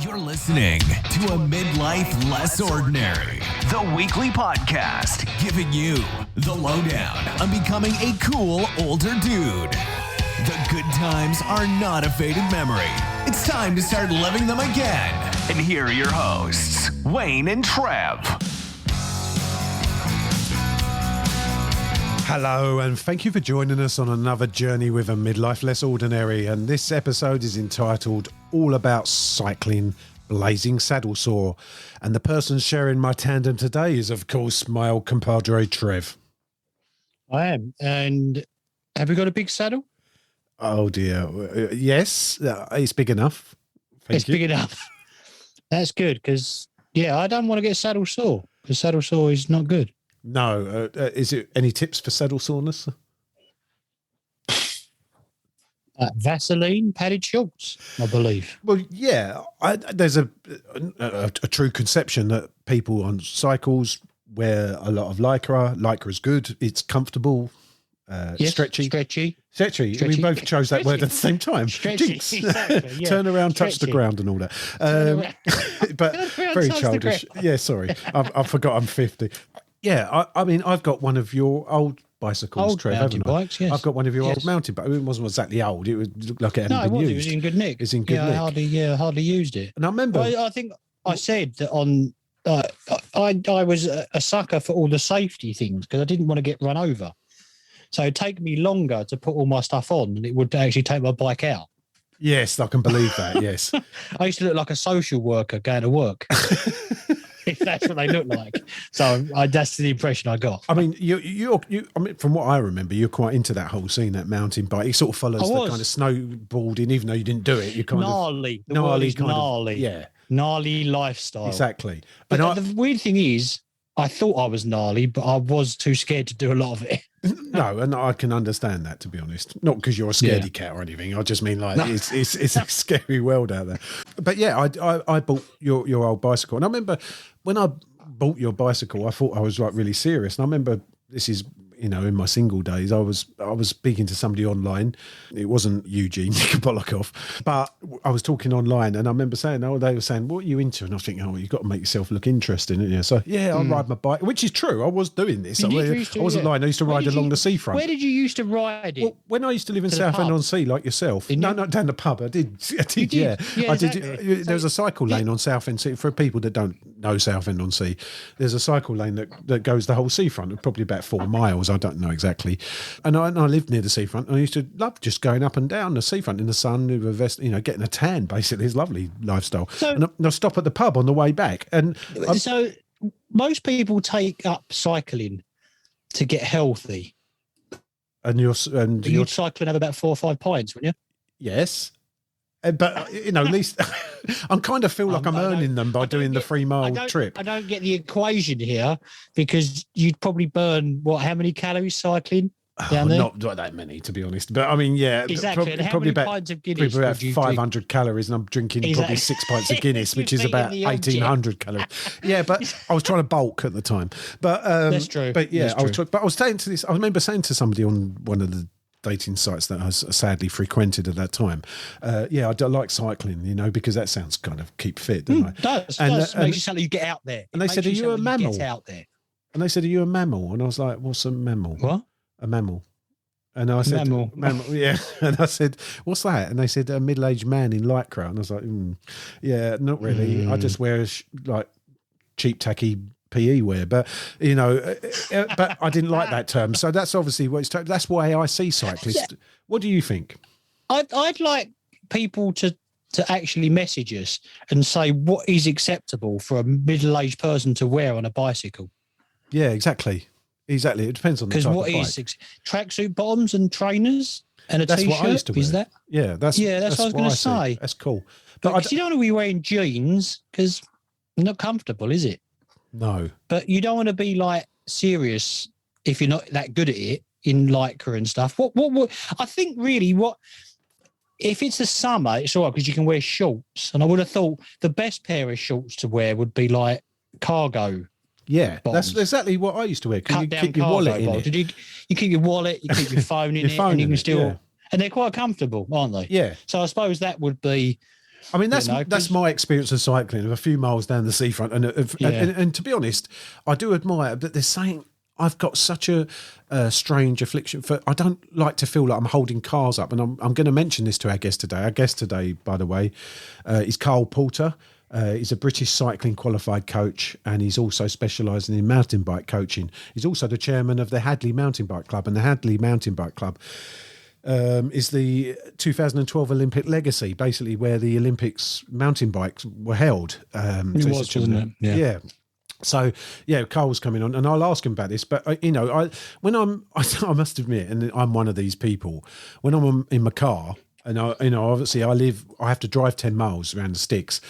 You're listening to A Midlife Less Ordinary, the weekly podcast giving you the lowdown on becoming a cool older dude. The good times are not a faded memory. It's time to start living them again. And here are your hosts, Wayne and Trev. Hello, and thank you for joining us on another journey with A Midlife Less Ordinary. And this episode is entitled All About Cycling, Blazing Saddle Sore. And the person sharing my tandem today is, of course, my old compadre, Trev. I am. And have we got a big saddle? Oh, dear. Yes, it's big enough. It's big enough. That's good because, I don't want to get saddle sore because saddle sore is not good. No. Is it any tips for saddle soreness? Vaseline, padded shorts, I believe. Well, yeah. There's a true conception that people on cycles wear a lot of Lycra. Lycra is good. It's comfortable. Yes, stretchy. Stretchy. We both chose that word at the same time. Stretchy, Jinx. exactly, yeah. Turn around, touch the Stretchy. ground and all that. But very childish. Yeah, sorry. I forgot I'm 50. Yeah, I mean, I've got one of your old bicycles, Old Trev, mountain haven't I? bikes, yes. I've got one of your Yes. old mountain bikes. It wasn't exactly old. It looked like it hadn't No, been it used. was in good nick. It's in good nick. I hardly used it. And I remember... I think I said that on... I was a sucker for all the safety things because I didn't want to get run over. So it'd take me longer to put all my stuff on than it would actually take my bike out. Yes, I can believe that, yes. I used to look like a social worker going to work, if that's what they look like. So that's the impression I got. I mean, you. I mean, from what I remember, you're quite into that whole scene, that mountain bike. It sort of follows the kind of snowboarding, even though you didn't do it. You kind gnarly. of The word is kind of- gnarly. yeah, Gnarly lifestyle. exactly. But the weird thing is, I thought I was gnarly, but I was too scared to do a lot of it. No, and I can understand that, to be honest. Not because you're a scaredy cat or anything. I just mean like it's a scary world out there. But yeah, I bought your old bicycle, and I remember when I bought your bicycle, I thought I was like really serious. And I remember this is in my single days, I was speaking to somebody online. It wasn't Eugene Bolokov, but I was talking online, and I remember saying, they were saying, "What are you into?" And I was thinking, you've got to make yourself look interesting, haven't you? So I ride my bike, which is true. I was doing this. I wasn't lying. I used to ride along the seafront. Where did you used to ride it? Well, when I used to live in Southend-on-Sea, like yourself. Didn't No, you? not down the pub. I did. did? Yeah, Yeah, I did. exactly. There was a cycle lane on Southend-Sea. For people that don't know Southend-on-Sea, there's a cycle lane that goes the whole seafront, probably about 4 miles. I don't know exactly. And I lived near the seafront. And I used to love just going up and down the seafront in the sun with a vest, getting a tan. Basically, it's a lovely lifestyle. So- and I stop at the pub on the way back, and So most people take up cycling to get healthy. you're You'd cycle and have about 4 or 5 pints, wouldn't you? yes. But at least I kind of feel like I'm earning them by doing the 3 mile trip. I don't get the equation here because you'd probably burn how many calories cycling down there? Not that many, to be honest. But I mean, yeah, Exactly. And how many pints of Guinness probably about would you 500 calories, and I'm drinking probably Exactly. 6 pints of Guinness, which You've is about beaten the object. 1,800 calories. Yeah, but I was trying to bulk at the time. But That's true. But yeah, That's true. but I was saying to this. I remember saying to somebody on one of the dating sites that I sadly frequented at that time. I do like cycling, because that sounds kind of keep fit, doesn't it? Does. And, Makes and- you sound like you get out there. and they It said, makes "Are you a sound like mammal?" Get out there. And they said, "Are you a mammal?" And I was like, "What's a mammal?" What? A mammal. And I said, Mammal. yeah. And I said, "What's that?" And they said, "A middle-aged man in Lycra." And I was like, yeah, not really. I just wear like cheap, tacky PE wear, but but I didn't like that term. So that's obviously what that's why I see cyclists. Yeah. What do you think? I'd like people to actually message us and say what is acceptable for a middle-aged person to wear on a bicycle. Yeah, exactly. It depends on the Because type what of is bike. tracksuit bottoms and trainers and a That's t-shirt? what I used to wear. Is that? Yeah, that's what I was going to see. say. That's cool. But Because you don't want to be wearing jeans because not comfortable, is it? no. But you don't want to be like serious if you're not that good at it in Lycra and stuff. What I think really if it's the summer, it's all right because you can wear shorts. And I would have thought the best pair of shorts to wear would be like cargo. Yeah, Bottoms. that's exactly what I used to wear. Because Cut you down keep your cargo wallet in bottoms. it. You keep your wallet, you keep your phone in Your it, phone and you in can it, still yeah. and they're quite comfortable, aren't they? Yeah. So I suppose that would be I mean, that's my experience of cycling, of a few miles down the seafront. And to be honest, I do admire that they're saying I've got such a strange affliction for. I don't like to feel like I'm holding cars up. And I'm going to mention this to our guest today. Our guest today, by the way, is Carl Porter. He's a British cycling qualified coach, and he's also specialising in mountain bike coaching. He's also the chairman of the Hadley Mountain Bike Club, and the Hadley Mountain Bike Club is the 2012 Olympic legacy, basically where the Olympics mountain bikes were held. It was, wasn't it? Yeah. So Carl's coming on, and I'll ask him about this. But I must admit, and I'm one of these people, when I'm in my car. And obviously, I have to drive 10 miles around the sticks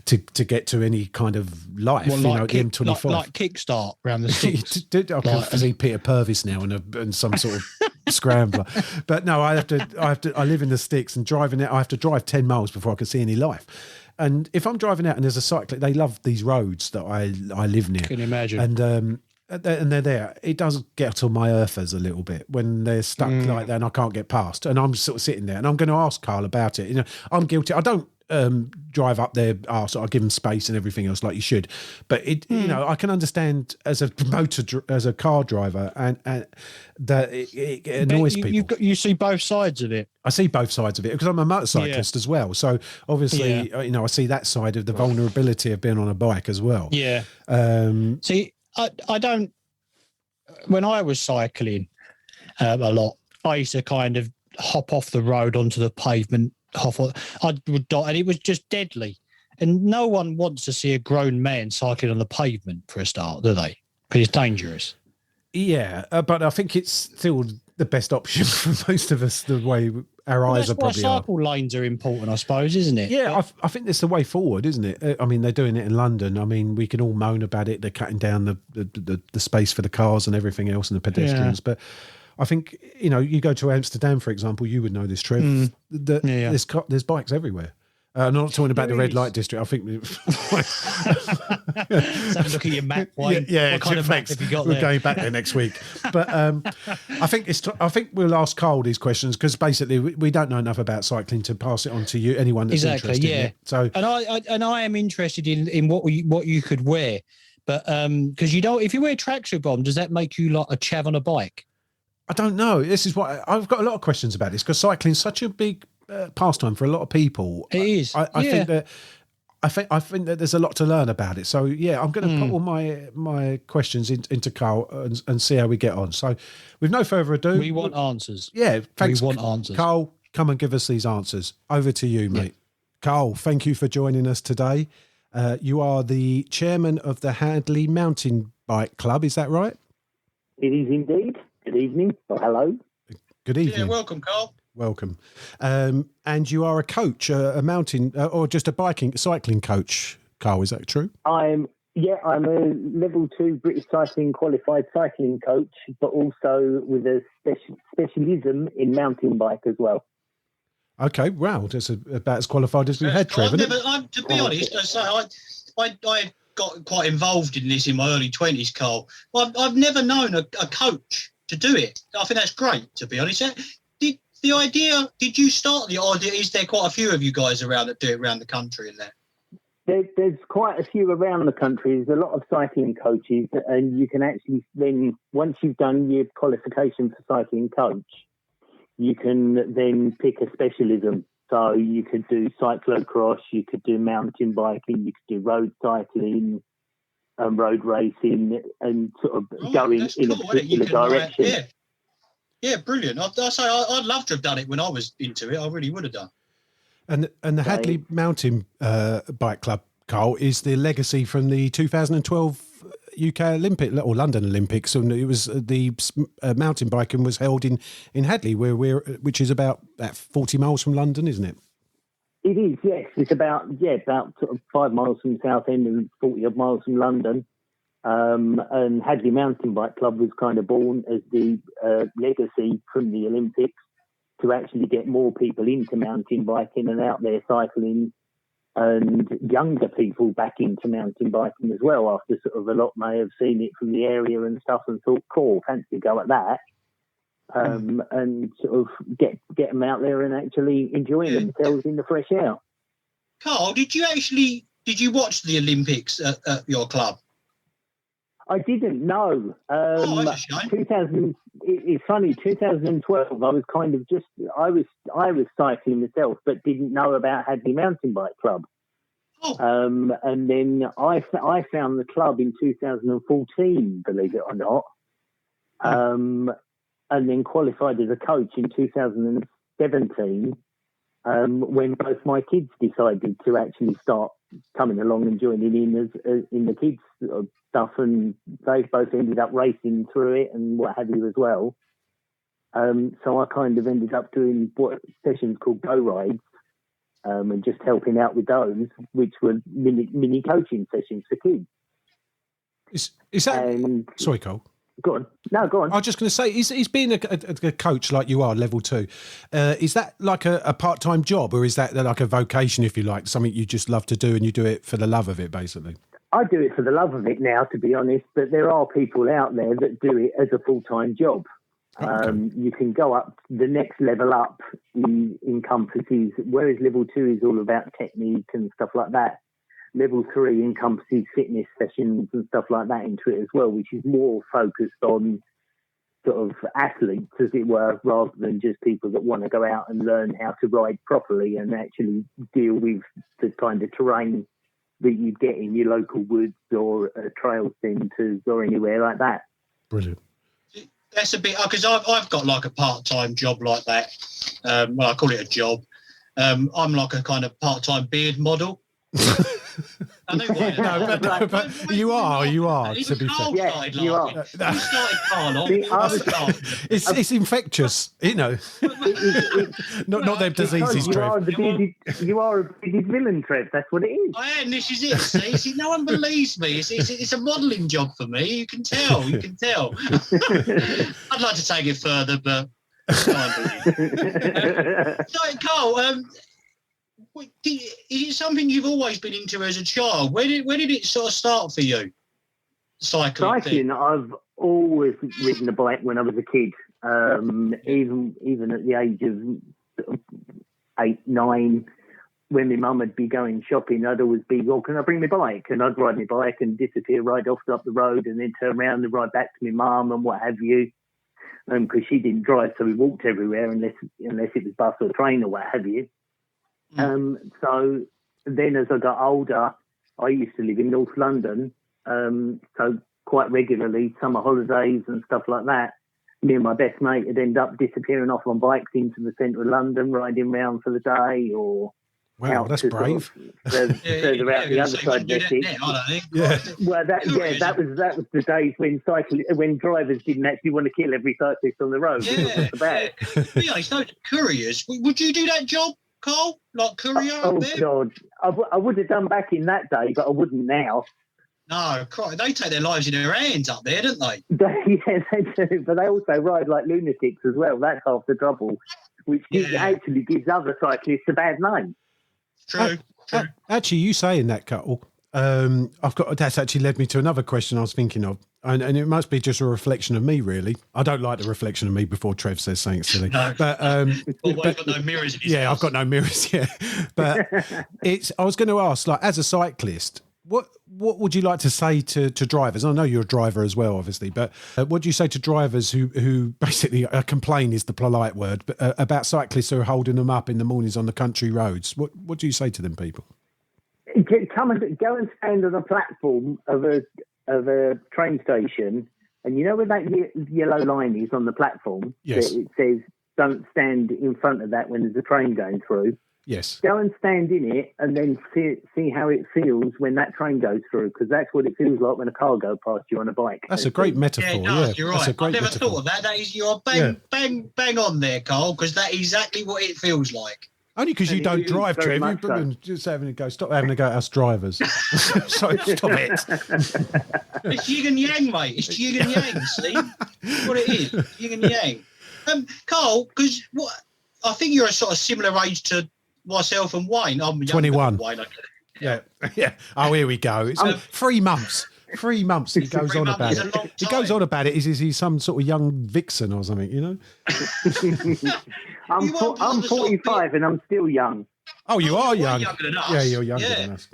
to get to any kind of life. Well, the M25, like kickstart around the sticks. I can see Peter Purvis now and some sort of scrambler. But no, I live in the sticks, and driving it, I have to drive 10 miles before I can see any life. And if I'm driving out and there's a cyclist, they love these roads that I live near. Can you imagine? And they're there. It does get on my earthers a little bit when they're stuck like that and I can't get past. And I'm sort of sitting there, and I'm going to ask Carl about it. I'm guilty. I don't drive up there. I give them space and everything else like you should. But I can understand as a as a car driver, and that it annoys people. You see both sides of it. I see both sides of it because I'm a motorcyclist as well. So obviously, I see that side of the vulnerability of being on a bike as well. Yeah. See. I don't. When I was cycling a lot, I used to kind of hop off the road onto the pavement. I would die, and it was just deadly. And no one wants to see a grown man cycling on the pavement for a start, do they? Because it's dangerous. Yeah, but I think it's still the best option for most of us. The way our eyes are probably are. Cycle lanes are important, I suppose, isn't it? Yeah, I think that's the way forward, isn't it? I mean, they're doing it in London. I mean, we can all moan about it. They're cutting down the space for the cars and everything else and the pedestrians. But I think, you go to Amsterdam, for example, you would know this, Trev. There's bikes everywhere. I'm not talking about the red light district. I think. Have a look at your map. What kind of map have you got there? We're going back there next week. But I think we'll ask Carl these questions because basically we don't know enough about cycling to pass it on to you, anyone that's interested. Yeah. In it. So, and I am interested in what you could wear, but because if you wear tracksuit bottom, does that make you like a chav on a bike? I don't know. This is what I've got a lot of questions about this because cycling's such a big pastime for a lot of people. It is. I think that there's a lot to learn about it. So I'm going to put all my questions into Carl and see how we get on. So with no further ado, we want answers. Yeah, thanks. We want answers. Carl, come and give us these answers. Over to you, mate. Carl, thank you for joining us today. You are the chairman of the Hadley Mountain Bike Club. Is that right? It is indeed. Good evening. Or hello. Good evening. Yeah, welcome, Carl. Welcome. And you are a coach, a mountain or just a cycling coach, Carl, is that true? I'm a level 2 British cycling qualified cycling coach, but also with a specialism in mountain bike as well. Okay, wow, that's about as qualified as we had, Trevor. To be honest, I got quite involved in this in my early 20s, Carl. I've never known a coach to do it. I think that's great, to be honest. Did you start the idea? Is there quite a few of you guys around that do it around the country and that? There's quite a few around the country. There's a lot of cycling coaches, and you can actually then, once you've done your qualification for cycling coach, you can then pick a specialism. So you could do cyclocross, you could do mountain biking, you could do road cycling, road racing, and sort of going in a particular direction. Yeah, brilliant. I'd love to have done it when I was into it. I really would have done. And the Hadley Mountain Bike Club, Carl, is the legacy from the 2012 UK Olympic or London Olympics, and it was the mountain biking was held in Hadley, which is about 40 miles from London, isn't it? It is, yes. It's about sort of 5 miles from Southend and 40 odd miles from London. And Hadley Mountain Bike Club was kind of born as the legacy from the Olympics to actually get more people into mountain biking and out there cycling, and younger people back into mountain biking as well, after sort of a lot may have seen it from the area and stuff and thought, cool, fancy a go at that. And sort of get them out there and actually enjoying themselves in the fresh air. Carl, did you watch the Olympics at your club? I didn't know. That's a shame. 2000. It's funny. 2012. I was kind of I was cycling myself, but didn't know about Hadley Mountain Bike Club. Oh. And then I found the club in 2014, believe it or not. And then qualified as a coach in 2017, when both my kids decided to actually start coming along and joining in the kids stuff, and they both ended up racing through it and what have you as well. So I kind of ended up doing what sessions called go rides, and just helping out with those, which were mini coaching sessions for kids. Is that? Sorry, Cole. Go on. No, go on. I was just going to say, is being a coach like you are, level 2, is that like a part-time job, or is that like a vocation, if you like, something you just love to do and you do it for the love of it, basically? I do it for the love of it now, to be honest, but there are people out there that do it as a full-time job. Okay. You can go up, the next level up encompasses, whereas level 2 is all about technique and stuff like that. Level 3 encompasses fitness sessions and stuff like that into it as well, which is more focused on sort of athletes, as it were, rather than just people that want to go out and learn how to ride properly and actually deal with the kind of terrain that you'd get in your local woods or trail centres or anywhere like that. Brilliant. That's a bit, because I've got like a part-time job like that. Well, I call it a job. I'm like a kind of part-time beard model. I know why. But you are, to be fair. Yeah, you are. You started Carl off. It's infectious, you know. Not them diseases, Trev. You are a bearded villain, Trev. That's what it is. I am. This is it. See, no one believes me. It's a modelling job for me. You can tell. I'd like to take it further, but so, Carl, is it something you've always been into as a child? Where did it sort of start for you? Cycling. I've always ridden a bike when I was a kid. Even at the age of 8, 9, when my mum would be going shopping, I'd always be, well, can I bring my bike? And I'd ride my bike and disappear right off up the road and then turn around and ride back to my mum and what have you. Because she didn't drive, so we walked everywhere unless it was bus or train or what have you. So then as I got older, I used to live in North London, so quite regularly, summer holidays and stuff like that, me and my best mate would end up disappearing off on bikes into the centre of London, riding round for the day, or wow, that's brave. Further out the other side of Essex. Well, that was the days when drivers didn't actually want to kill every cyclist on the road. Yeah. It's no couriers. Would you do that job, Carl? Like courier up there? God, I would have done back in that day, but I wouldn't now. No, they take their lives in their hands up there, don't they? Yeah, they do. But they also ride like lunatics as well. That's half the trouble, which actually gives other cyclists a bad name. True. Actually, you saying that, Carl, that's actually led me to another question I was thinking of. And it must be just a reflection of me, really. I don't like the reflection of me before Trev says something silly. No. But you've got no mirrors in his house. I've got no mirrors, yeah. But I was going to ask, like, as a cyclist, what would you like to say to drivers? I know you're a driver as well, obviously, but what do you say to drivers who basically complain is the polite word, but about cyclists who are holding them up in the mornings on the country roads? What do you say to them people? Go and stand on a platform of a train station, and you know where that yellow line is on the platform? Yes. It says, don't stand in front of that when there's a train going through. Yes. Go and stand in it and then see how it feels when that train goes through, because that's what it feels like when a car goes past you on a bike. That's a great metaphor. Yeah, you're right. I've never thought of that. That is, you're bang on there, Carl, because that is exactly what it feels like. Only because you don't drive, Trev. You're just having a go. Stop having a go at us drivers. Sorry, stop it. It's yin and yang, mate. It's yin and yang. See what it is? Yin and yang. Carl, because I think you're a sort of similar age to myself and Wayne. I'm 21. Wayne. Yeah. Oh, here we go. It's 3 months. 3 months. He goes on about it. He goes on about it. Is he some sort of young vixen or something? You know. I'm 45 and I'm still young. Oh, you are young. Younger than us. Yeah, you're younger than us.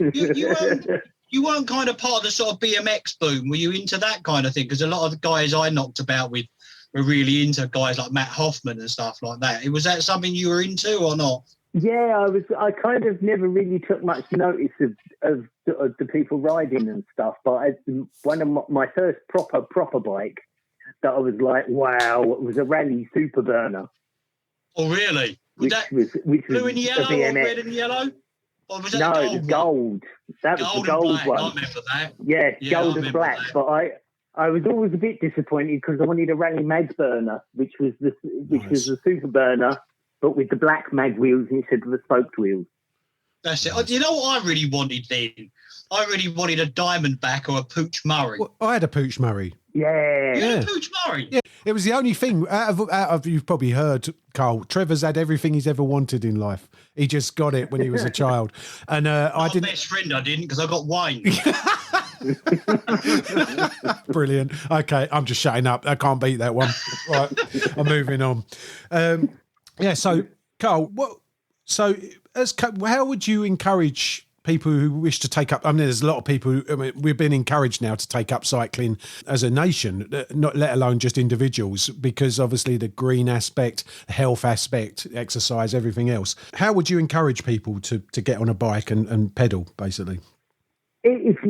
You weren't kind of part of the sort of BMX boom. Were you into that kind of thing? Because a lot of the guys I knocked about with were really into guys like Matt Hoffman and stuff like that. Was that something you were into or not? Yeah, I kind of never really took much notice of the people riding and stuff. But one of my first proper bike that I was like, wow, was a Rally Super Burner. Oh, really? Was blue and yellow or red and yellow? Or was that it was gold. That was the gold one. I remember that. Yeah, gold and black. But I was always a bit disappointed because I wanted a Rally Mag burner, which was the Super Burner, but with the black mag wheels instead of the spoked wheels. That's it. You know what I really wanted then? I really wanted a Diamondback or a Pooch Murray. Well, I had a Pooch Murray. Yeah. You had a Pooch Murray? Yeah. It was the only thing out of you've probably heard, Carl, Trevor's had everything he's ever wanted in life. He just got it when he was a child. And I didn't. My best friend, I didn't, because I got Wayne. Brilliant. Okay, I'm just shutting up. I can't beat that one. Right, I'm moving on. So Carl, how would you encourage people who wish to take up? I mean, there's a lot of people. We've been encouraged now to take up cycling as a nation, not let alone just individuals, because obviously the green aspect, the health aspect, exercise, everything else. How would you encourage people to get on a bike and pedal, basically? If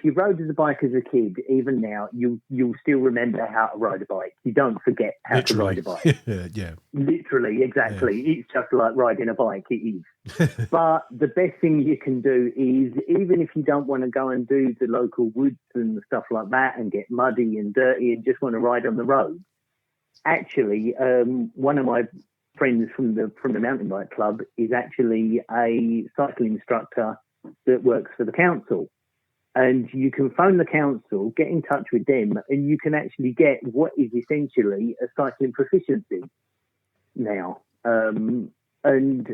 you rode as a bike as a kid, even now, you'll still remember how to ride a bike. You don't forget how to ride a bike. Yeah. Literally, exactly. Yeah. It's just like riding a bike. It is. But the best thing you can do is, even if you don't want to go and do the local woods and stuff like that and get muddy and dirty and just want to ride on the road, actually, one of my friends from the mountain bike club is actually a cycling instructor that works for the council, and you can phone the council, get in touch with them, and you can actually get what is essentially a cycling proficiency now. And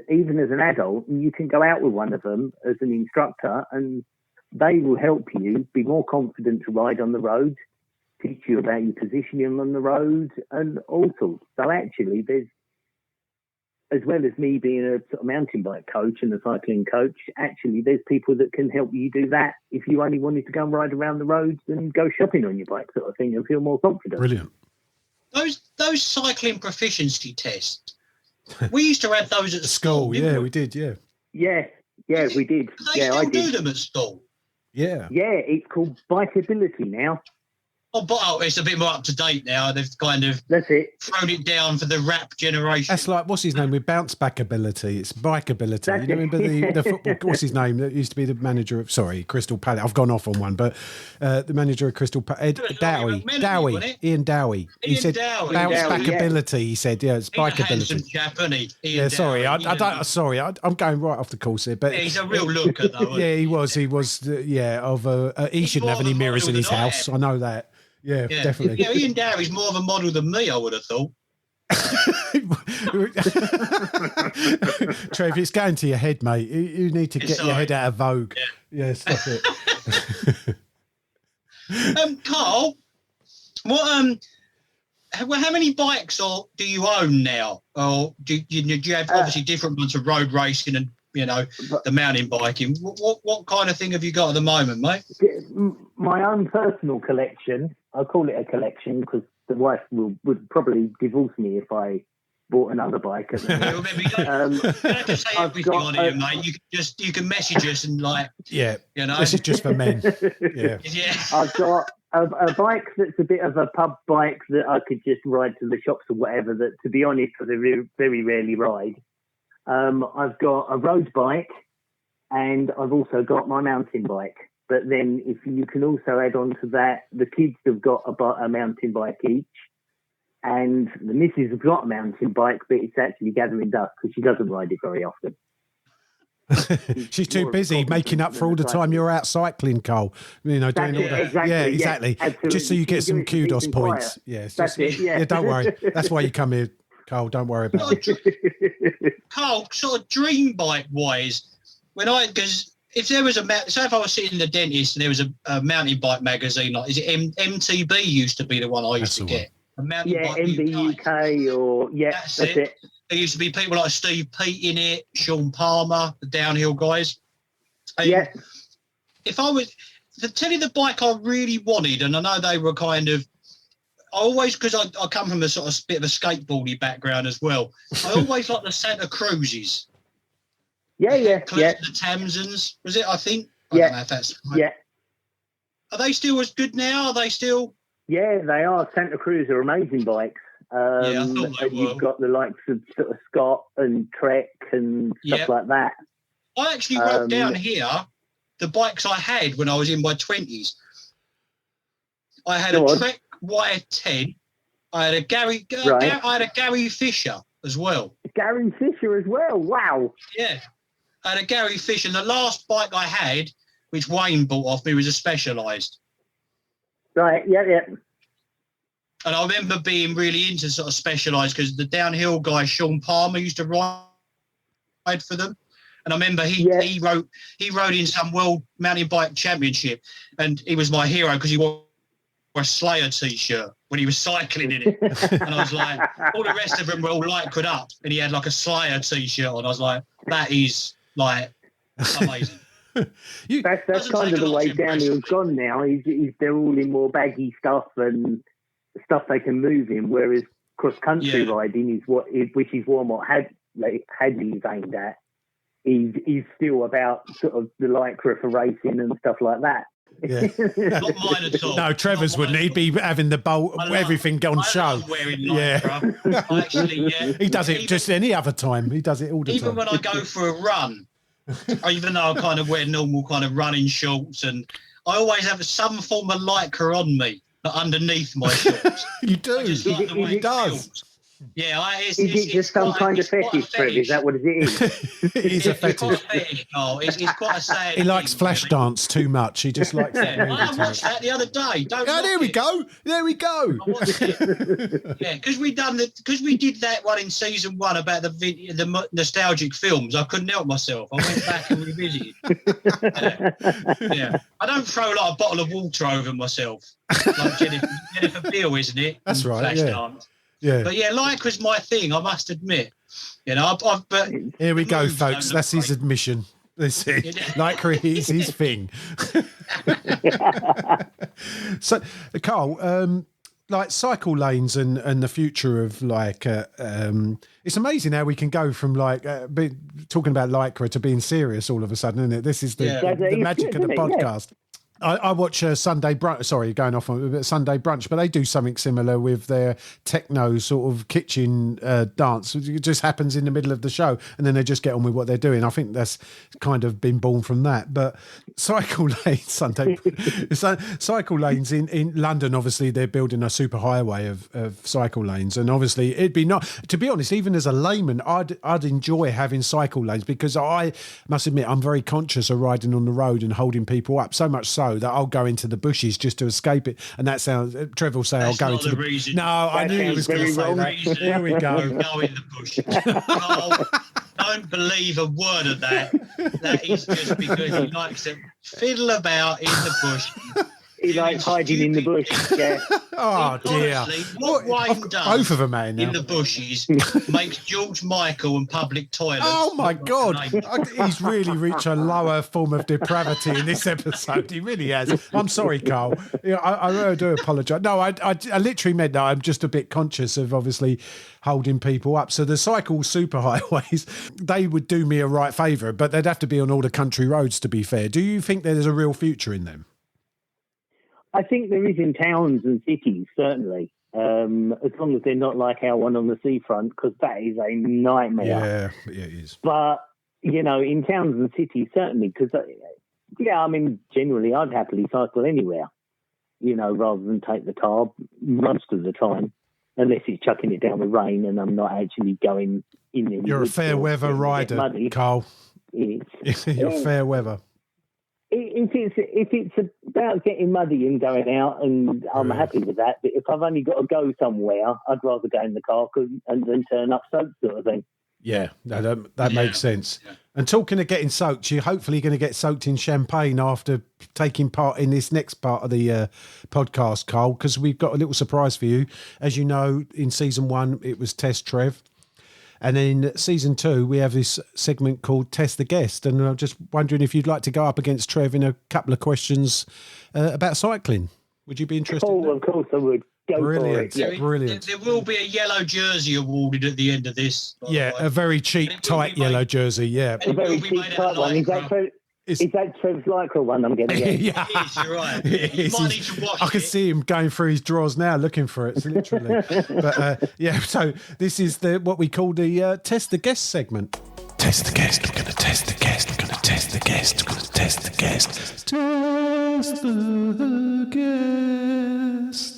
even as an adult, you can go out with one of them as an instructor, and they will help you be more confident to ride on the road, teach you about your positioning on the road, and all sorts. So actually, there's, as well as me being a sort of mountain bike coach and a cycling coach, actually there's people that can help you do that if you only wanted to go and ride around the roads and go shopping on your bike sort of thing and feel more confident. Brilliant. Those cycling proficiency tests, we used to have those at school. Yeah, we did, yeah. Yeah, we did. They still do them at school. Yeah. Yeah, it's called Bikeability now. Oh, but it's a bit more up to date now. They've kind of thrown it down for the rap generation. That's like, what's his name with bounce back ability? It's bike ability. You remember the football? What's his name? That used to be the manager of Crystal Palace. I've gone off on one, but the manager of Crystal Palace, Ian Dowie. He said bounce back ability. He said, yeah, it's bike ability. Chap, isn't he? Yeah, sorry, I don't. Sorry, I'm going right off the course here, but he's a real looker, though. Yeah, he was. He was. He shouldn't have any mirrors in his house. I know that. Yeah, definitely. Yeah, Ian Dowie's more of a model than me, I would have thought. Trev, it's going to your head, mate. You need to get your head out of vogue. Yeah, stop it. Carl, how many bikes do you own now? Or do you have obviously different ones for road racing and the mountain biking? What kind of thing have you got at the moment, mate? My own personal collection. I call it a collection because the wife would probably divorce me if I bought another bike. At the moment. You don't have to say everything on here, mate. You can message us and this is just for men. Yeah. I've got a bike that's a bit of a pub bike that I could just ride to the shops or whatever. That, to be honest, I very rarely ride. I've got a road bike, and I've also got my mountain bike. But then if you can also add on to that, the kids have got a mountain bike each, and the missus has got a mountain bike, but it's actually gathering dust because she doesn't ride it very often. She's too busy making up for all the time you're out cycling, Cole. Doing all that. Exactly, yeah, exactly. Yeah, just so you get some kudos points. Yeah, don't worry. That's why you come here, Cole. Don't worry about it. Cole, sort of dream bike wise, because if there was if I was sitting in the dentist and there was a mountain bike magazine, like, is it MTB used to be the one I used to get? A mountain bike MB UK or that's it. there used to be people like Steve Peat in it, Sean Palmer, the downhill guys. And if I was to tell you the bike I really wanted, and I know they were kind of, I always, because I come from a sort of bit of a skateboardy background as well, I always like the Santa Cruzes. Yeah. The Tamsons, was it, I think? I don't know if that's right. Yeah. Are they still as good now? Are they still? Yeah, they are. Santa Cruz are amazing bikes. I thought they were. You've got the likes of sort of Scott and Trek and stuff like that. I actually wrote down here the bikes I had when I was in my 20s. I had a Trek Y10. I had a Gary Fisher as well. Gary Fisher as well. Wow. Yeah. I had a Gary Fisher, and the last bike I had, which Wayne bought off me, was a Specialized. Right, yeah. And I remember being really into sort of Specialized because the downhill guy, Sean Palmer, used to ride for them. And I remember he rode in some World Mountain Bike Championship, and he was my hero because he wore a Slayer T-shirt when he was cycling in it. And I was like, all the rest of them were all lycraed up, and he had like a Slayer T-shirt on. I was like, that is like amazing. That's kind of the way downhill's gone now. They're all in more baggy stuff and stuff they can move in, whereas cross-country riding is what Hadley's aimed at. He's still about sort of the lycra for racing and stuff like that. Yeah. Not mine at all. No, Trevor's wouldn't. He'd be having the bolt, everything on show. I love wearing lycra. Actually, he does it just any other time. He does it all the time. Even when I go for a run, even though I kind of wear normal kind of running shorts, and I always have some form of lycra on me, not underneath my shorts. You do. He does. Feels. Yeah, is it just some kind of fetish, Trev? Is that what it is? It's a fetish. It's quite a sad. He likes flash dance too much. He just likes that. I watched that the other day. There we go. Yeah, because we did that one in season 1 about the nostalgic films. I couldn't help myself. I went back and revisited. I don't throw like a bottle of water over myself, like Jennifer Beal, isn't it? That's right. Flash dance. Yeah. But lycra's my thing, I must admit. But here we go, folks. That's his admission. Lycra is his thing. So, Carl, like cycle lanes and the future of it's amazing how we can go from talking about Lycra to being serious all of a sudden, isn't it? This is the magic of the podcast. I watch Sunday Brunch. Sorry, going off on Sunday Brunch, but they do something similar with their techno sort of kitchen dance. It just happens in the middle of the show, and then they just get on with what they're doing. I think that's kind of been born from that. But cycle lanes, cycle lanes in London. Obviously, they're building a super highway of cycle lanes, and obviously, it'd be not. To be honest, even as a layman, I'd enjoy having cycle lanes because I must admit I'm very conscious of riding on the road and holding people up. So much so that I'll go into the bushes just to escape it. And that sounds, Trevor will say, I'll go into the reason. No, I knew he was going to say that. Here we go. Go in the bushes. Don't believe a word of that. That is just because he likes to fiddle about in the bush. He likes hiding in the bush. Yeah. Oh dear! What Wayne does both of them, man, in the bushes makes George Michael and public toilets. Oh my God! He's really reached a lower form of depravity in this episode. He really has. I'm sorry, Carl. I really do apologise. No, I literally meant that. I'm just a bit conscious of obviously holding people up. So the cycle superhighways, they would do me a right favour, but they'd have to be on all the country roads. To be fair, do you think there's a real future in them? I think there is in towns and cities, certainly, as long as they're not like our one on the seafront, because that is a nightmare. Yeah, it is. But, in towns and cities, certainly, because, generally I'd happily cycle anywhere, rather than take the car most of the time, unless it's chucking it down with rain and I'm not actually going in there. You're a fair weather rider, Carl. You're fair weather. If it's about getting muddy and going out, and I'm happy with that. But if I've only got to go somewhere, I'd rather go in the car and then turn up soaked, sort of thing. Yeah, that makes sense. Yeah. And talking of getting soaked, you're hopefully going to get soaked in champagne after taking part in this next part of the podcast, Carl, because we've got a little surprise for you. As you know, in season 1, it was Test Trev. And then season 2, we have this segment called Test the Guest. And I'm just wondering if you'd like to go up against Trev in a couple of questions about cycling. Would you be interested? Oh, of course I would. Go Brilliant. for it. Yeah. Brilliant. There will be a yellow jersey awarded at the end of this. Yeah, a very cheap, tight yellow jersey. Yeah. A very cheap tight one. Is that Trev's Lycra one I'm getting? Yeah. It is, you're right. You might need to wash I can it. see him going through his drawers now looking for it, literally. But yeah, so this is what we call the Test the Guest segment. Test the guest. We're going to test the guest. We're going to test the guest. We're going to test the guest. Test the guest.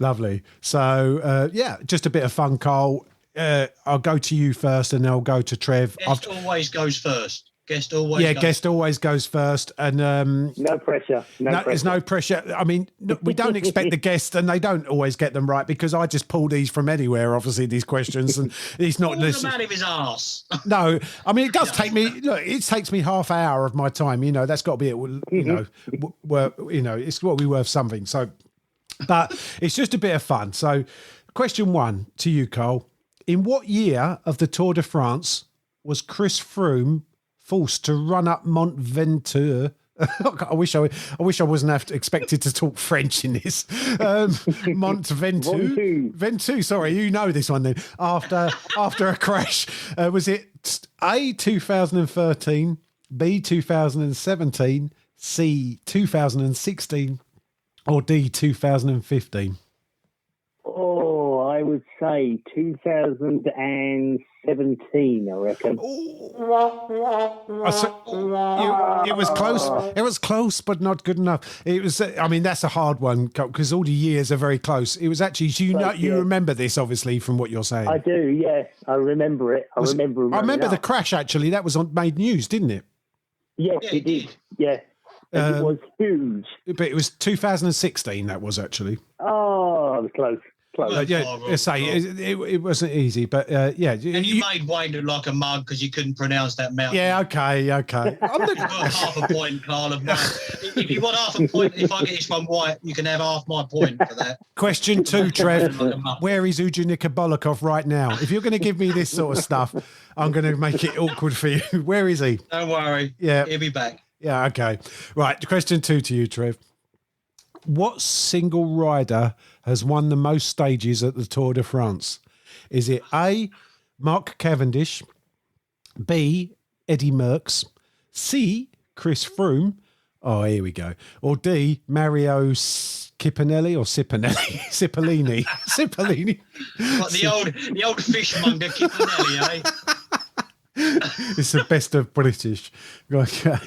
Lovely. So, yeah, just a bit of fun, Carl. I'll go to you first and then I'll go to Trev. Guest always goes first. Guest always goes guest always goes first. And no pressure. There's no pressure. I mean, we don't expect the guests, and they don't always get them right because I just pull these from anywhere, obviously, these questions. And he's not listening. Man of his arse. No, I mean, it does take me, look, it takes me half hour of my time. You know, that's got to be, it's got to be worth something. So, but it's just a bit of fun. So, question 1 to you, Carl. In what year of the Tour de France was Chris Froome forced to run up Mont Ventoux? I wish I wasn't expected to talk French in this. Mont Ventoux. Ventoux, sorry, you know this one then. After a crash. Was it A, 2013, B, 2017, C, 2016, or D, 2015? Oh, I would say 2017, I reckon. It was close. It was close, but not good enough. It was. I mean, that's a hard one because all the years are very close. It was actually. You remember this obviously from what you're saying. I do. Yeah, I remember it. I remember the crash. Actually, that was made news, didn't it? Yes, it did. Yeah, it was huge. But it was 2016. That was actually. Oh, it was close. It wasn't easy, but yeah. And you made Wayne look like a mug because you couldn't pronounce that mountain. Yeah, okay. I've got half a point, Carl. If you want half a point, if I get this one right, you can have half my point for that. Question 2, Trev. Where is Uja Nikobolikov right now? If you're going to give me this sort of stuff, I'm going to make it awkward for you. Where is he? Don't worry. Yeah. He'll be back. Yeah, okay. Right, question 2 to you, Trev. What single rider has won the most stages at the Tour de France? Is it A, Mark Cavendish, B, Eddie Merckx, C, Chris Froome, oh, here we go, or D, Mario Cipollini or Cipollini? Cipollini. What, the old fishmonger Cipollini, eh? It's the best of British. Okay.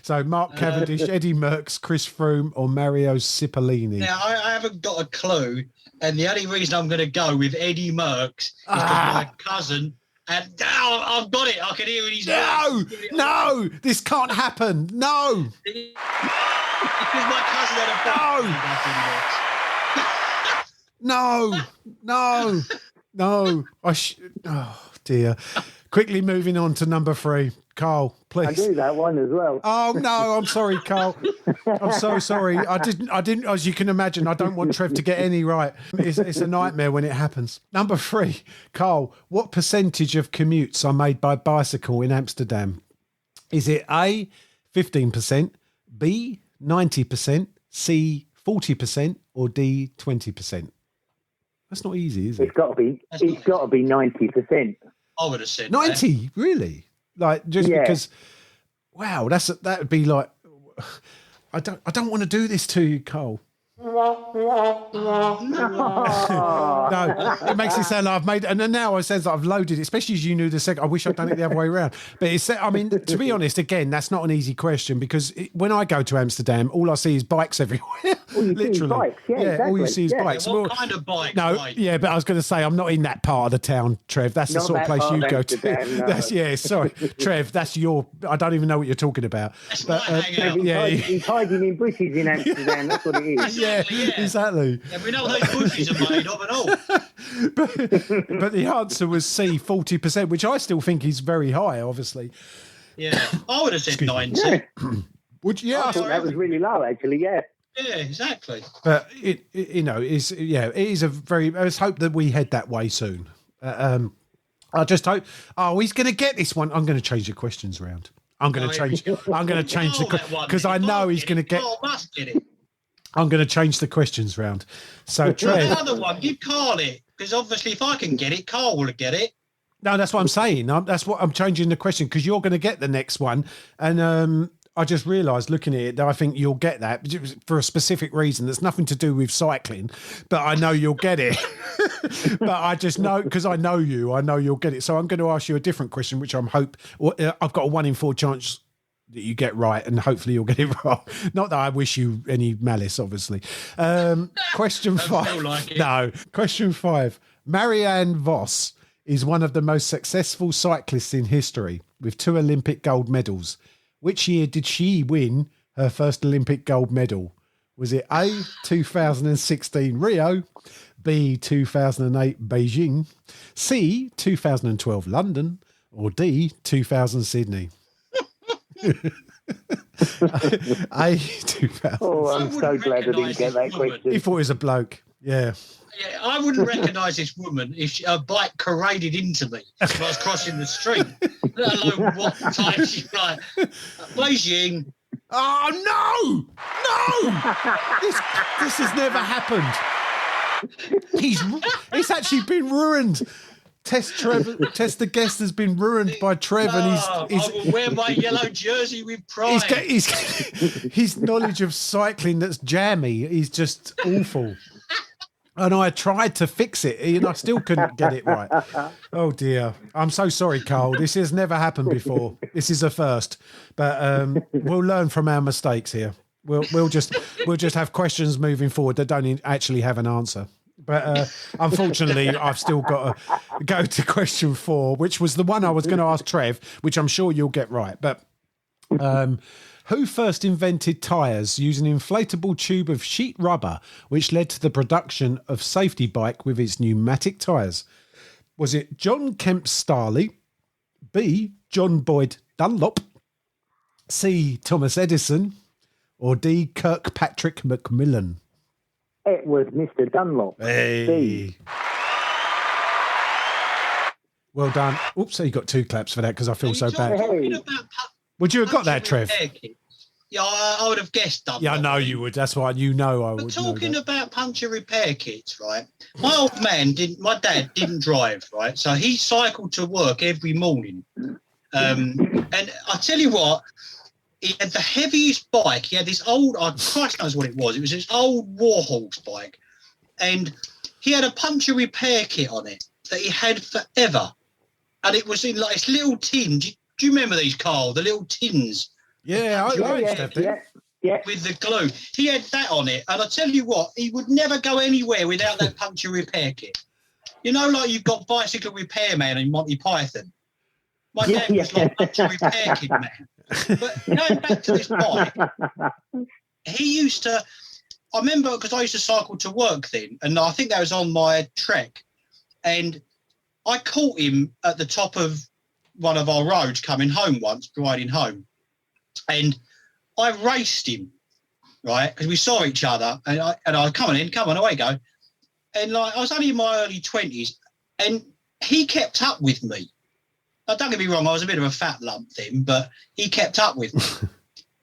So Mark Cavendish, Eddie Merckx, Chris Froome, or Mario Cipollini? Now, I haven't got a clue, and the only reason I'm going to go with Eddie Merckx is because my cousin, and I've got it. I can hear it in his voice. No, this can't happen. No. Because my cousin had a No. Oh, dear. Quickly moving on to number 3. Carl, please. I do that one as well. Oh, no, I'm sorry, Carl. I'm so sorry. I didn't, as you can imagine, I don't want Trev to get any right. It's a nightmare when it happens. Number 3, Carl, what percentage of commutes are made by bicycle in Amsterdam? Is it A, 15%, B, 90%, C, 40%, or D, 20%? That's not easy, is it? It's got to be 90%. I would have said 90, that. really? Like just because? Wow, that would be like. I don't want to do this to you, Cole. No, it makes it sound like I've made, and then now it sounds like I've loaded it, especially as you knew the second. I wish I'd done it the other way around. But it's, I mean, to be honest, again, that's not an easy question because when I go to Amsterdam, all I see is bikes everywhere. Literally, bikes. Yeah, exactly. All you see is bikes. What kind of bike? No, Right? yeah, but I was going to say I'm not in that part of the town, Trev. That's the Not sort of that place part you of go Amsterdam, to. no. That's sorry, Trev. That's your. I don't even know what you're talking about. That's my hangout. He's hiding in bushes in Amsterdam. That's what it is. Yeah, Yeah. exactly. Yeah, we know what those bushes are made of and all. But the answer was C, 40%, which I still think is very high, obviously. Yeah, I would have said 90. Yeah, Would you? I thought that was really low, actually. Yeah. Yeah, exactly. But it is a very. Let's hope that we head that way soon. I just hope. Oh, he's going to get this one. I'm going to change the questions around. I'm going to change the because I know he's going to get. Carl must get it. I'm going to change the questions round. So, Trev, the other one, give Carl it because obviously, if I can get it, Carl will get it. No, that's what I'm saying. That's what I'm changing the question because you're going to get the next one, and I just realised looking at it that I think you'll get that for a specific reason. That's nothing to do with cycling, but I know you'll get it. But I just know because I know you. I know you'll get it. So I'm going to ask you a different question, which I've got a 1 in 4 chance that you get right, and hopefully you'll get it wrong. Not that I wish you any malice, obviously. Question 5. Like no, question 5. Marianne Vos is one of the most successful cyclists in history with 2 Olympic gold medals. Which year did she win her first Olympic gold medal? Was it A, 2016 Rio, B, 2008 Beijing, C, 2012 London, or D, 2000 Sydney? A, 2000. Oh, I'm so glad I didn't get that question. He thought it was a bloke. Yeah. Yeah, I wouldn't recognise this woman if a bike corraded into me if I was crossing the street. Let alone what time she's like, Beijing. Oh, no! This has never happened. It's actually been ruined. Test the guest has been ruined by Trev, and I will wear my yellow jersey with pride. His knowledge of cycling that's jammy is just awful. And I tried to fix it, and I still couldn't get it right. Oh dear! I'm so sorry, Carl. This has never happened before. This is a first, but we'll learn from our mistakes here. We'll just have questions moving forward that don't actually have an answer. But unfortunately, I've still got to go to question 4, which was the one I was going to ask Trev, which I'm sure you'll get right. But who first invented tyres using an inflatable tube of sheet rubber, which led to the production of safety bike with its pneumatic tyres? Was it John Kemp Starley, B, John Boyd Dunlop, C, Thomas Edison, or D, Kirkpatrick Macmillan? It was Mr. Dunlop. Hey. Well done. Oops, so you got 2 claps for that because I feel so bad. Would you have got that, Trev? Yeah, I would have guessed Dunlop. Yeah, I know you would. That's why I would. But talking about puncture repair kits, right? My old man my dad didn't drive, right? So he cycled to work every morning. And I tell you what, he had the heaviest bike. He had this old, Christ knows what it was. It was this old Warhorse bike. And he had a puncture repair kit on it that he had forever. And it was in like this little tin. Do you remember these, Carl? The little tins? Yeah, I used to have them. Yeah. With the glue. He had that on it. And I tell you what, he would never go anywhere without that puncture repair kit. You know, like you've got Bicycle Repairman in Monty Python. My dad was like puncture repair kit man. But going back to this bike, he used to, I remember because I used to cycle to work then, and I think that was on my trek, and I caught him at the top of one of our roads coming home once, riding home, and I raced him, right, because we saw each other, and I come on, away you go, and like I was only in my early 20s, and he kept up with me. Now, don't get me wrong, I was a bit of a fat lump then, but he kept up with me.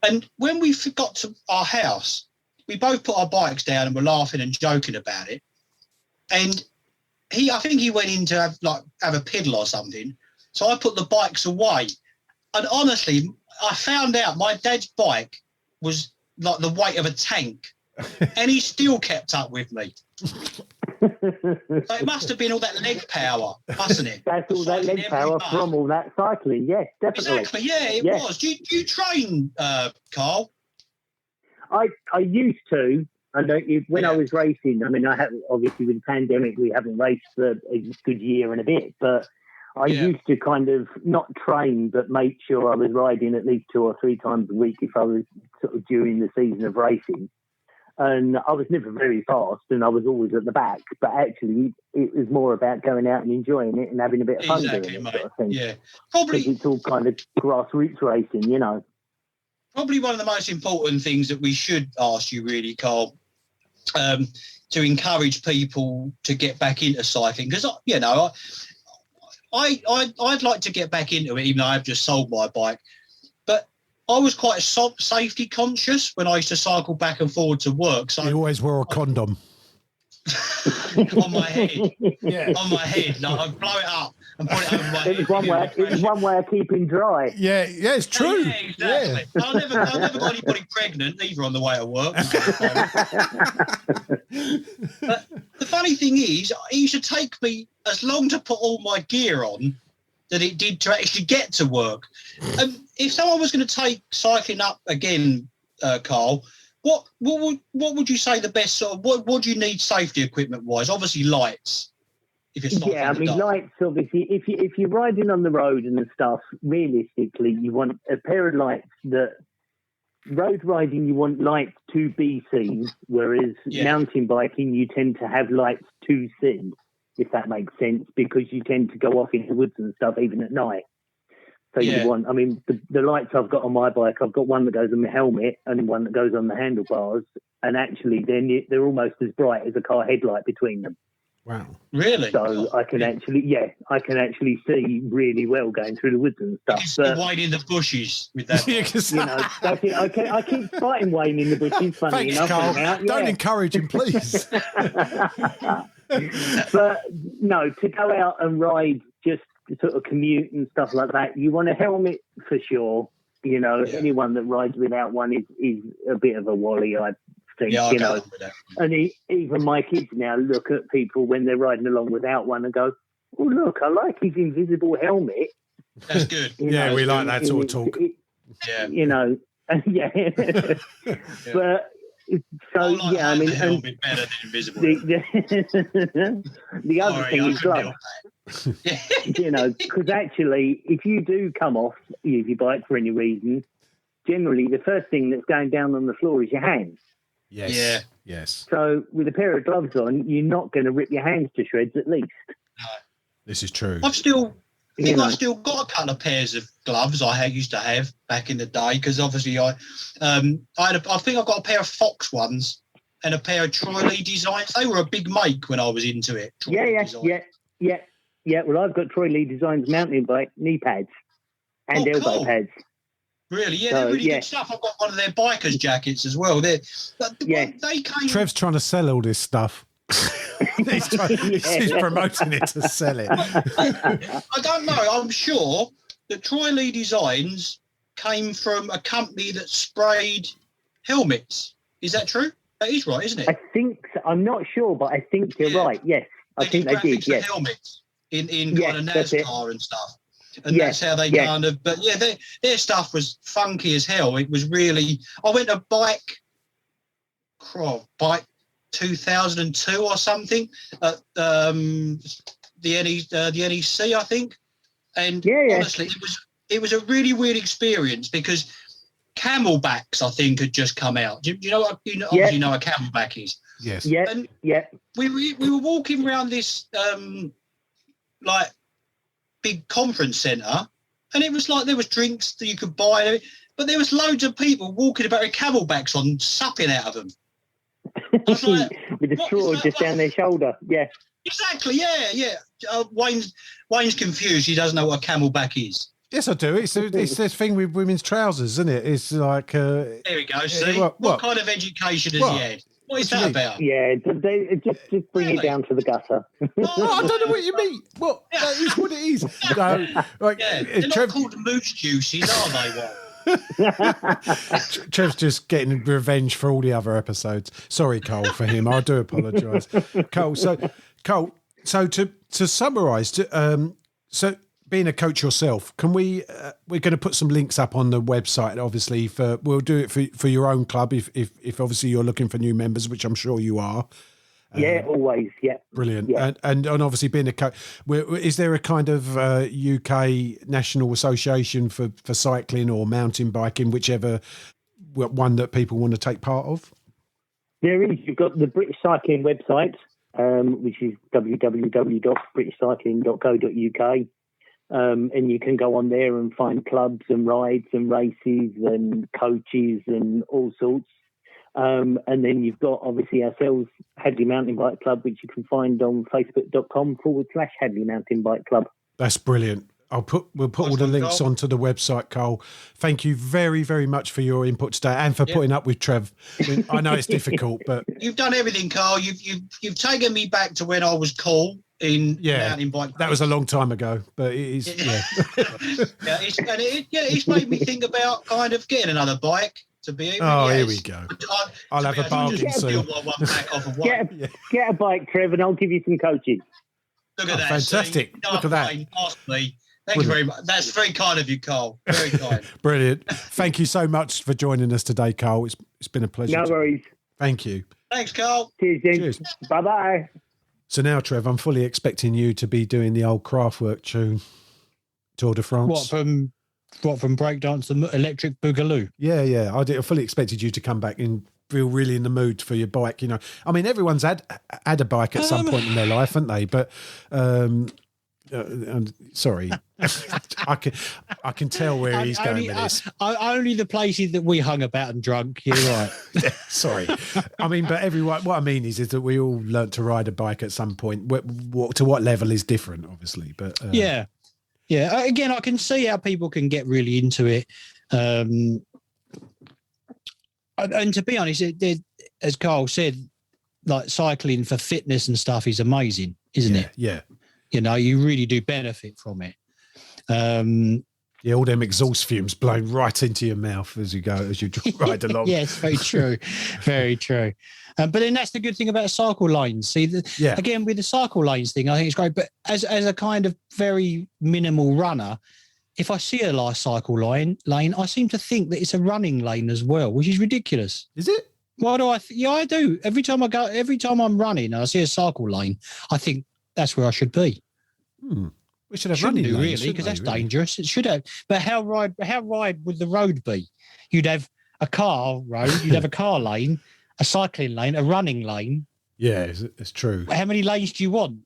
And when we got to our house, we both put our bikes down and were laughing and joking about it. And I think he went in to have a piddle or something. So I put the bikes away. And honestly, I found out my dad's bike was like the weight of a tank. And he still kept up with me. So it must have been all that leg power, mustn't it? That's all that leg power from all that cycling. Yes, definitely. Exactly. Yeah, it was. Do you train, Carl? I used to. When I was racing, I mean, I have obviously with the pandemic, we haven't raced for a good year and a bit, but I used to kind of not train, but make sure I was riding at least 2 or 3 times a week if I was sort of during the season of racing. And I was never very fast, and I was always at the back. But actually, it was more about going out and enjoying it and having a bit of fun doing it, sort of thing. Yeah, probably because it's all kind of grassroots racing, you know. probably one of the most important things that we should ask you, really, Carl, to encourage people to get back into cycling, because I'd like to get back into it, even though I've just sold my bike. But I was quite safety conscious when I used to cycle back and forward to work. So you always wore a condom. On my head. Yeah. On my head. Like, I'd blow it up and put it over my head. It was one way of keeping dry. Yeah, it's true. Yeah, exactly. Yeah. I never got anybody pregnant either on the way to work. But the funny thing is, it used to take me as long to put all my gear on than it did to actually get to work. If someone was going to take cycling up again, Carl, what would you say the best sort of, what do you need safety equipment wise? Obviously lights. If you're lights. Obviously, if you're riding on the road and stuff, realistically, you want a pair of lights that. Road riding, you want lights to be seen, whereas mountain biking, you tend to have lights to see, if that makes sense, because you tend to go off into the woods and stuff even at night. So you want, the lights I've got on my bike, I've got one that goes on the helmet and one that goes on the handlebars, and actually they're almost as bright as a car headlight between them. Wow. Really? So I can actually see really well going through the woods and stuff. You can see Wayne in the bushes with that. That's it. I keep fighting Wayne in the bushes, funny Thanks, enough. Carl. Don't encourage him, please. But no, to go out and ride, just to sort of commute and stuff like that, you want a helmet for sure. Anyone that rides without one is a bit of a wally, I think. And even my kids now look at people when they're riding along without one and go, "Oh, look, I like his invisible helmet." That's good. We like that sort of talk. But so helmet better than invisible. The other thing is gloves. Because actually, if you do come off your bike for any reason, generally the first thing that's going down on the floor is your hands. Yes. Yeah. Yes. So with a pair of gloves on, you're not going to rip your hands to shreds at least. No. This is true. I've still got a couple of pairs of gloves I used to have back in the day, because obviously I think I've got a pair of Fox ones and a pair of Troy Lee Designs. They were a big make when I was into it. Yeah. Well, I've got Troy Lee Designs mountain bike knee pads and elbow pads. Really? Yeah, they're really good stuff. I've got one of their bikers jackets as well. They came. Trev's trying to sell all this stuff. he's promoting it to sell it. I don't know. I'm sure that Troy Lee Designs came from a company that sprayed helmets. Is that true? That is right, isn't it? I think so. I'm not sure, but I think you're right. Yes, I think they did. Yes, helmets in kind of NASCAR and stuff. And that's how they kind of, but their stuff was funky as hell. It was really, I went to bike 2002 or something at the NEC, I think. And honestly, it was a really weird experience, because Camelbacks, I think, had just come out. Do you know what, obviously you know what a Camelback is? Yes. Yeah. And we were walking around this big conference centre, and it was like there was drinks that you could buy, but there was loads of people walking about with Camelbacks on, supping out of them. With the straw just down their shoulder. Yeah. Exactly. Yeah. Wayne's confused. He doesn't know what a Camelback is. Yes, I do. It's this thing with women's trousers, isn't it? It's like. There we go. See, what kind of education has he had? What is that about? Yeah, just bring it down to the gutter. I don't know what you mean. Well, that is what it is. No, they're not called moose juices, are they? Trev's just getting revenge for all the other episodes. Sorry, Cole, for him. I do apologise, Cole. So to summarise, so being a coach yourself, can we're going to put some links up on the website, obviously, we'll do it for your own club if obviously you're looking for new members, which I'm sure you are. Always, yeah. Brilliant. Yeah. And obviously being a coach, is there a kind of UK National Association for cycling or mountain biking, whichever one that people want to take part of? There is. You've got the British Cycling website, which is www.britishcycling.co.uk. and you can go on there and find clubs and rides and races and coaches and all sorts. And then you've got obviously ourselves, Hadley Mountain Bike Club, which you can find on facebook.com/Hadley Mountain Bike Club. That's brilliant. We'll put all the links onto the website, Cole. Thank you very, very much for your input today and for putting up with Trev. I know it's difficult, but you've done everything, Carl. You've taken me back to when I was cool in mountain bike. That was a long time ago, but it is. It's made me think about kind of getting another bike. To be here we go. I'll have a bargain soon. Get a bike, Trev, and I'll give you some coaches. Look at that! Fantastic! Look at that! Thank you very much. That's very kind of you, Carl. Very kind. Brilliant. Thank you so much for joining us today, Carl. It's been a pleasure. No worries. Thank you. Thanks, Carl. Cheers. Bye-bye. So now, Trev, I'm fully expecting you to be doing the old Kraftwerk tune, Tour de France. What from breakdance to electric boogaloo? Yeah. I fully expected you to come back and feel really in the mood for your bike. You know, I mean, everyone's had a bike at some point in their life, haven't they? But sorry, I can tell where he's going with this. Only the places that we hung about and drunk. You're right. Sorry, I mean, but everyone. What I mean is that we all learnt to ride a bike at some point. To what level is different, obviously, but yeah. Again, I can see how people can get really into it, and to be honest, as Carl said, like cycling for fitness and stuff is amazing, isn't it? Yeah. You know, you really do benefit from it. All them exhaust fumes blowing right into your mouth as you ride along. Yes, very true. Very true. But then that's the good thing about cycle lanes. See, again, with the cycle lanes thing, I think it's great. But as a kind of very minimal runner, if I see a cycle lane, I seem to think that it's a running lane as well, which is ridiculous. Is it? Why do I? I do. Every time I'm running and I see a cycle lane, I think that's where I should be. We should have running lanes, really, because that's dangerous. It should have. But how wide would the road be? You'd have a car road, you'd have a car lane, a cycling lane, a running lane. Yeah, it's true. How many lanes do you want?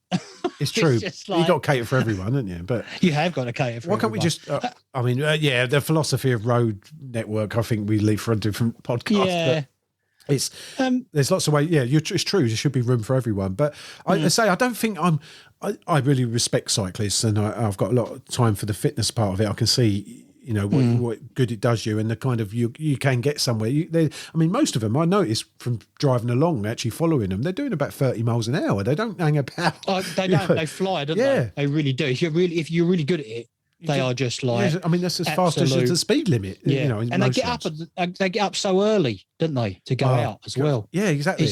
It's true. You've got to cater for everyone, haven't you? But you have got to cater for everyone. Why can't we just, the philosophy of road network, I think we leave for a different podcast. Yeah. But it's there's lots of ways. Yeah, it's true. There should be room for everyone. But I say I don't think I really respect cyclists, and I've got a lot of time for the fitness part of it. I can see, what good it does you, and the kind of you can get somewhere. Most of them I noticed from driving along, actually following them, they're doing about 30 miles an hour. They don't hang about. They don't. They fly, don't they? They really do. If you're really good at it, they are just like. Yeah, that's as fast as the speed limit. Yeah, and they get up so early, don't they, to go out as well? Yeah, exactly.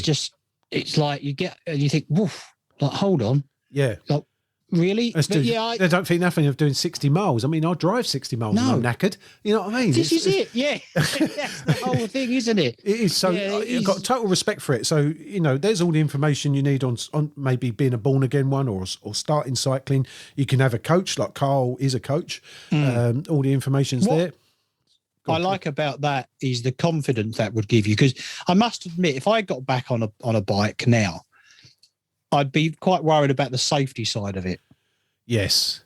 It's like you get and you think, woof, like hold on. Yeah. Like, really? They don't think nothing of doing 60 miles. I mean, I drive 60 miles and I'm knackered. You know what I mean? This is it. Yeah. That's the whole thing, isn't it? It is. So I've got total respect for it. So, there's all the information you need on maybe being a born again one or starting cycling. You can have a coach, like Carl is a coach. All the information's there. I like about that is the confidence that would give you. Because I must admit, if I got back on a bike now, I'd be quite worried about the safety side of it. Yes.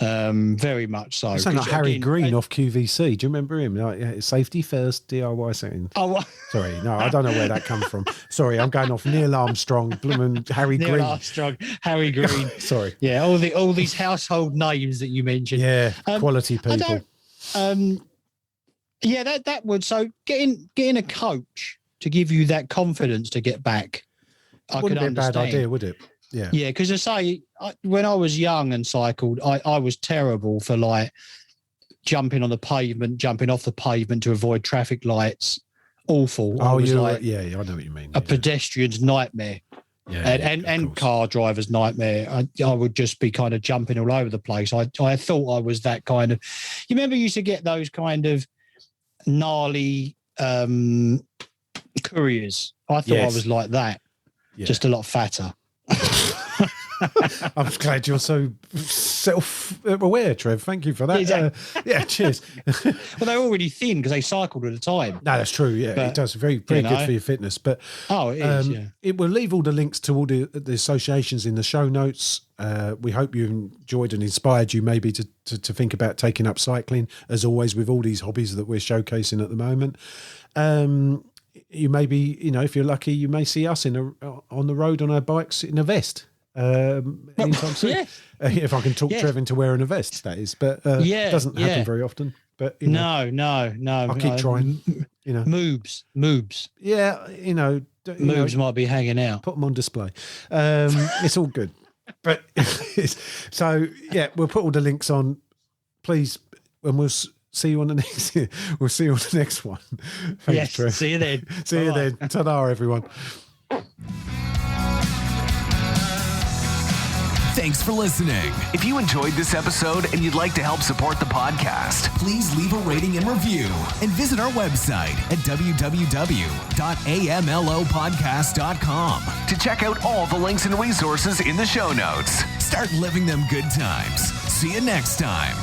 Very much so. It's like Harry Green off QVC. Do you remember him? Like, safety first, DIY something. Oh, sorry. No, I don't know where that come from. Sorry, I'm going off Neil Armstrong, Harry Green. Neil Armstrong, Harry Green. Sorry. Yeah, all these household names that you mentioned. Yeah, quality people. That would. So getting a coach to give you that confidence to get back. Wouldn't be a bad idea, would it? Yeah. Yeah, because I say, when I was young and cycled, I was terrible for like jumping on the pavement, jumping off the pavement to avoid traffic lights. Awful. Oh, I know what you mean. A pedestrian's nightmare. Yeah, and car driver's nightmare. I would just be kind of jumping all over the place. I thought I was that kind of. You remember you used to get those kind of gnarly couriers. I thought I was like that. Yeah. Just a lot fatter. I'm glad you're so self-aware, Trev. Thank you for that. Exactly. Cheers. Well, they're already thin because they cycled at the time. No, that's true. Yeah, But, it does very good for your fitness. But it is. Yeah. it will leave all the links to all the associations in the show notes. We hope you enjoyed and inspired you maybe to think about taking up cycling, as always, with all these hobbies that we're showcasing at the moment. You may be, if you're lucky, you may see us on the road on our bikes in a vest. Anytime soon. Yeah. If I can talk Trev into wearing a vest, that is. But it doesn't happen very often. But No. I'll keep trying. Moobs. Yeah, Moobs might be hanging out. Put them on display. It's all good. But we'll put all the links on. Please, and we'll see you on the next. We'll see you on the next one. Thanks, Trev. See you then. See you then. Ta-da, everyone. Thanks for listening. If you enjoyed this episode and you'd like to help support the podcast, please leave a rating and review and visit our website at www.amlopodcast.com to check out all the links and resources in the show notes. Start living them good times. See you next time.